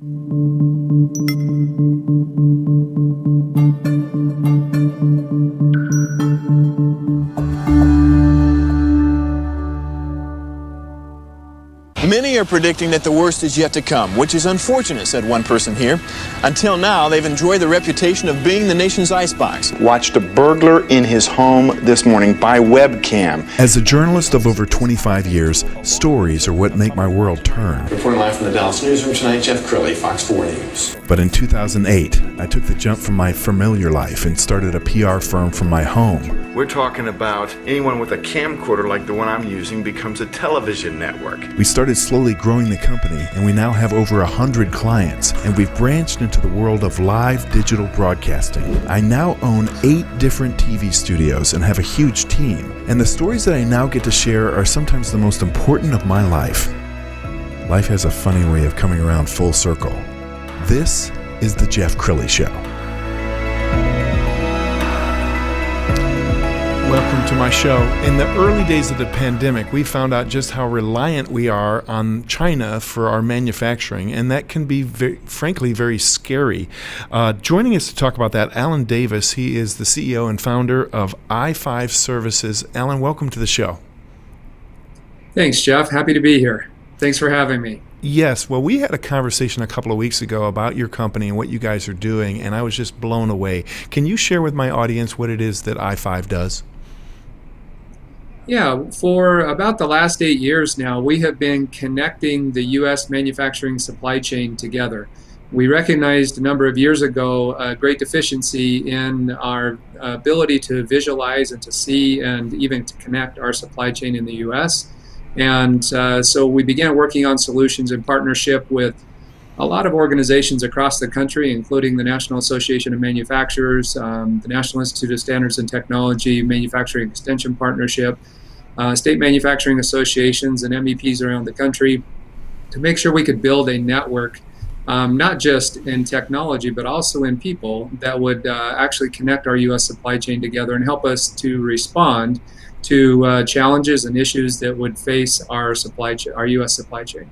Many are predicting that the worst is yet to come, which is unfortunate, said one person here. Until now, they've enjoyed the reputation of being the nation's icebox. Watched a burglar in his home this morning by webcam. As a journalist of over 25 years, stories are what make my world turn. Reporting live from the Dallas newsroom tonight, Jeff Crilley, Fox 4 News. But in 2008, I took the jump from my familiar life and started a PR firm from my home. We're talking about anyone with a camcorder like the one I'm using becomes a television network. We started slowly growing the company, and we now have over 100 clients, and we've branched into the world of live digital broadcasting. I now own 8 different TV studios and have a huge team, and the stories that I now get to share are sometimes the most important of my life. Life has a funny way of coming around full circle. This is the Jeff Crilley Show. Welcome to my show. In the early days of the pandemic, we found out just how reliant we are on China for our manufacturing, and that can be, frankly, very scary. Joining us to talk about that, Alan Davis. He is the CEO and founder of i5 Services. Alan, welcome to the show. Thanks, Jeff. Happy to be here. Thanks for having me. Yes. Well, we had a conversation a couple of weeks ago about your company and what you guys are doing, and I was just blown away. Can you share with my audience what it is that i5 does? Yeah, for about the last 8 years now, we have been connecting the U.S. manufacturing supply chain together. We recognized a number of years ago a great deficiency in our ability to visualize and to see and even to connect our supply chain in the U.S. And so we began working on solutions in partnership with a lot of organizations across the country, including the National Association of Manufacturers, the National Institute of Standards and Technology, Manufacturing Extension Partnership, state manufacturing associations and MEPs around the country, to make sure we could build a network, not just in technology, but also in people that would actually connect our U.S. supply chain together and help us to respond to challenges and issues that would face our U.S. supply chain.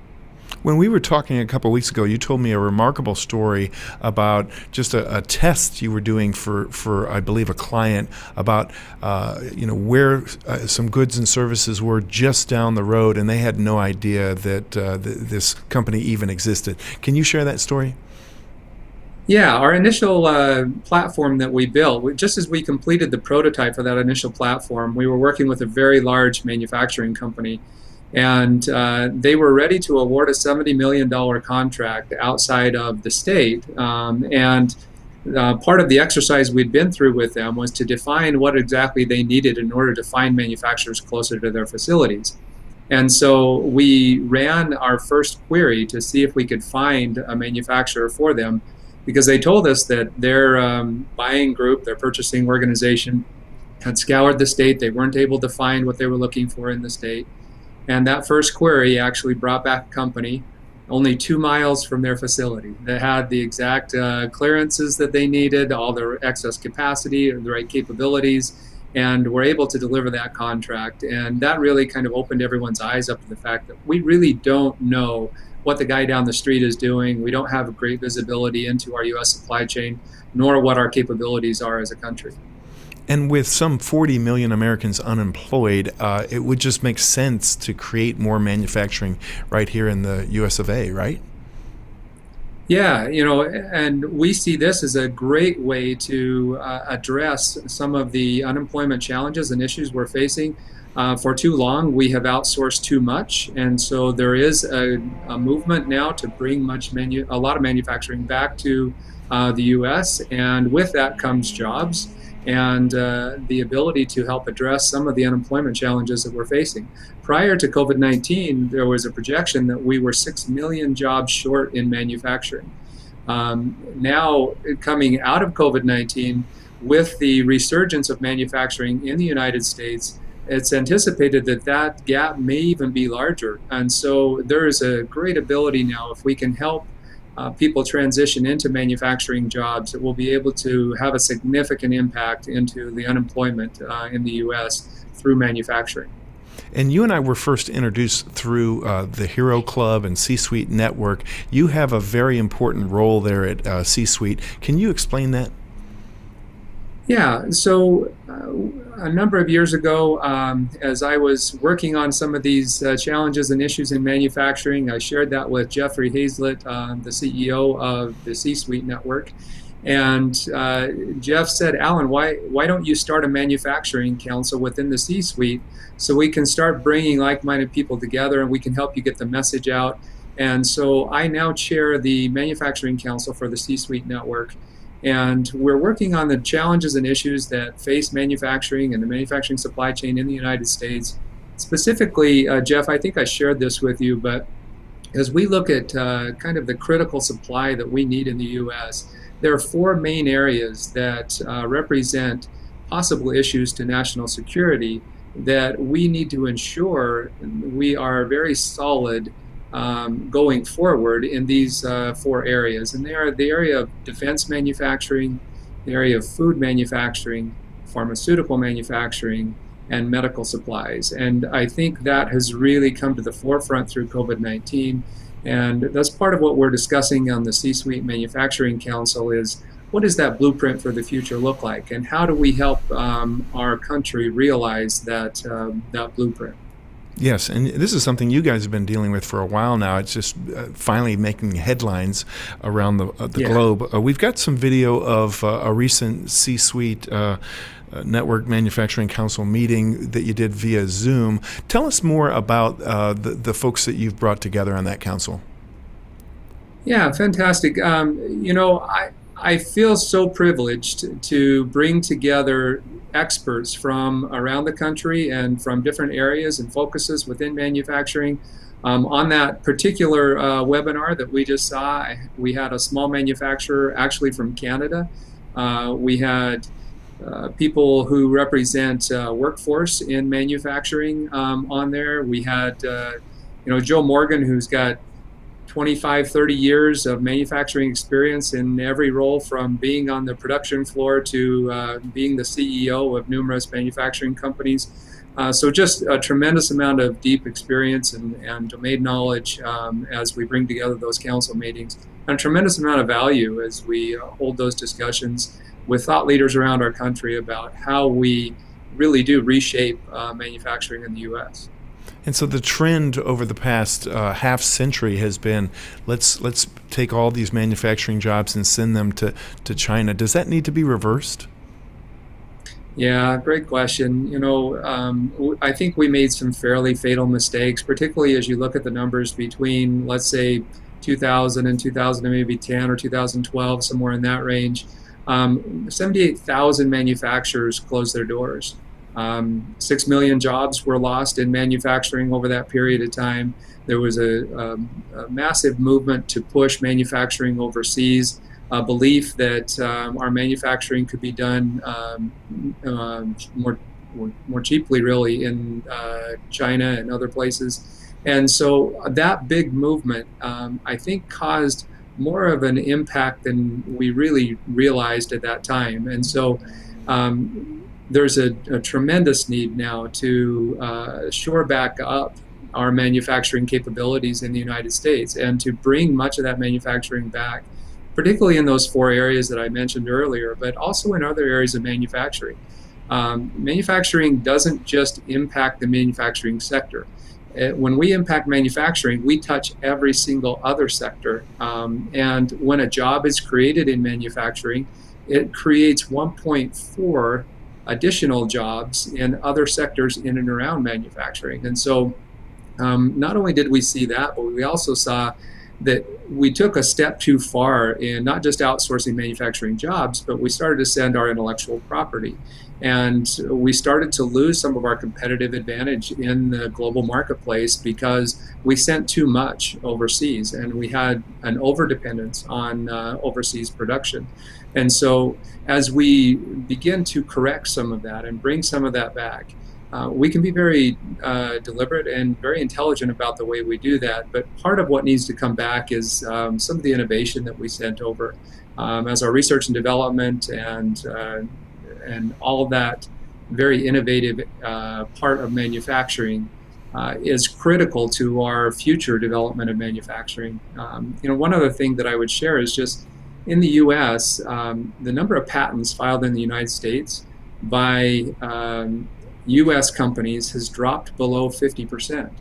When we were talking a couple of weeks ago, you told me a remarkable story about just a test you were doing for I believe, a client about where some goods and services were just down the road, and they had no idea that this company even existed. Can you share that story? Yeah, our initial platform that we built, just as we completed the prototype for that initial platform, we were working with a very large manufacturing company. And they were ready to award a $70 million contract outside of the state. And part of the exercise we'd been through with them was to define what exactly they needed in order to find manufacturers closer to their facilities. And so we ran our first query to see if we could find a manufacturer for them, because they told us that their buying group, their purchasing organization, had scoured the state. They weren't able to find what they were looking for in the state. And that first query actually brought back a company only 2 miles from their facility that had the exact clearances that they needed, all their excess capacity, the right capabilities, and were able to deliver that contract. And that really kind of opened everyone's eyes up to the fact that we really don't know what the guy down the street is doing. We don't have a great visibility into our U.S. supply chain, nor what our capabilities are as a country. And with some 40 million Americans unemployed, it would just make sense to create more manufacturing right here in the US of A, right? Yeah, and we see this as a great way to address some of the unemployment challenges and issues we're facing. For too long, we have outsourced too much, and so there is a movement now to bring a lot of manufacturing back to the U.S., and with that comes jobs and the ability to help address some of the unemployment challenges that we're facing. Prior to COVID-19, there was a projection that we were 6 million jobs short in manufacturing. Now, coming out of COVID-19, with the resurgence of manufacturing in the United States, it's anticipated that that gap may even be larger. And so there is a great ability now, if we can help people transition into manufacturing jobs, that will be able to have a significant impact into the unemployment in the U.S. through manufacturing. And you and I were first introduced through the Hero Club and CSuite Network. You have a very important role there at CSuite. Can you explain that? Yeah, so a number of years ago, as I was working on some of these challenges and issues in manufacturing, I shared that with Jeffrey Hazlett, the CEO of the CSuite Network. And Jeff said, Alan, why don't you start a manufacturing council within the C-suite so we can start bringing like-minded people together and we can help you get the message out. And so I now chair the manufacturing council for the C-suite network. And we're working on the challenges and issues that face manufacturing and the manufacturing supply chain in the United States. Specifically, Jeff, I think I shared this with you, but as we look at kind of the critical supply that we need in the U.S., there are four main areas that represent possible issues to national security that we need to ensure we are very solid going forward in these four areas. And they are the area of defense manufacturing, the area of food manufacturing, pharmaceutical manufacturing, and medical supplies. And I think that has really come to the forefront through COVID-19. And that's part of what we're discussing on the C-Suite Manufacturing Council is what does that blueprint for the future look like? And how do we help our country realize that blueprint? Yes, and this is something you guys have been dealing with for a while now. It's just finally making headlines around the globe. We've got some video of a recent C-Suite Network Manufacturing Council meeting that you did via Zoom. Tell us more about the folks that you've brought together on that council. Yeah, fantastic. I feel so privileged to bring together experts from around the country and from different areas and focuses within manufacturing. On that particular webinar that we just saw, we had a small manufacturer actually from Canada. We had people who represent workforce in manufacturing on there. We had Joe Morgan, who's got 25, 30 years of manufacturing experience in every role from being on the production floor to being the CEO of numerous manufacturing companies. So just a tremendous amount of deep experience and domain knowledge as we bring together those council meetings, and a tremendous amount of value as we hold those discussions with thought leaders around our country about how we really do reshape manufacturing in the U.S. And so the trend over the past half century has been, let's take all these manufacturing jobs and send them to China. Does that need to be reversed? Yeah, great question. I think we made some fairly fatal mistakes, particularly as you look at the numbers between, let's say, 2000 and 2010 or 2012, somewhere in that range. 78,000 manufacturers closed their doors. 6 million jobs were lost in manufacturing over that period of time. There was a massive movement to push manufacturing overseas, a belief that our manufacturing could be done more cheaply, really, in China and other places. And so that big movement, I think, caused more of an impact than we really realized at that time. And so there's a tremendous need now to shore back up our manufacturing capabilities in the United States and to bring much of that manufacturing back, particularly in those four areas that I mentioned earlier, but also in other areas of manufacturing. Manufacturing doesn't just impact the manufacturing sector. When we impact manufacturing, we touch every single other sector. And when a job is created in manufacturing, it creates 1.4 additional jobs in other sectors in and around manufacturing. And so not only did we see that, but we also saw that we took a step too far in not just outsourcing manufacturing jobs, but we started to send our intellectual property. And we started to lose some of our competitive advantage in the global marketplace because we sent too much overseas and we had an overdependence on overseas production. And so as we begin to correct some of that and bring some of that back, we can be very deliberate and very intelligent about the way we do that. But part of what needs to come back is some of the innovation that we sent over as our research and development and all of that very innovative part of manufacturing is critical to our future development of manufacturing. One other thing that I would share is just in the U.S., the number of patents filed in the United States by U.S. companies has dropped below 50%.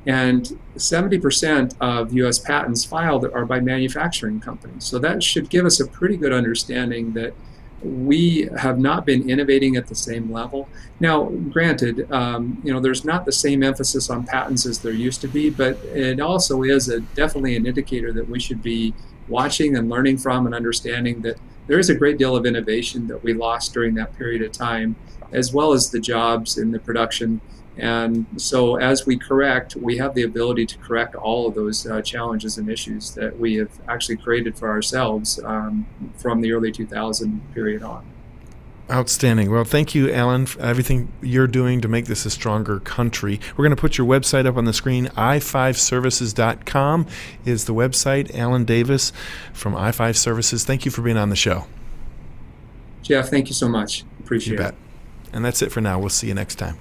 And 70% of U.S. patents filed are by manufacturing companies. So that should give us a pretty good understanding that we have not been innovating at the same level. Now, granted, there's not the same emphasis on patents as there used to be, but it also is definitely an indicator that we should be watching and learning from and understanding that there is a great deal of innovation that we lost during that period of time, as well as the jobs in the production. And so as we correct, we have the ability to correct all of those challenges and issues that we have actually created for ourselves from the early 2000 period on. Outstanding. Well, thank you, Alan, for everything you're doing to make this a stronger country. We're going to put your website up on the screen. i5services.com is the website. Alan Davis from i5 Services, thank you for being on the show. Jeff, thank you so much. Appreciate it. You bet. And that's it for now. We'll see you next time.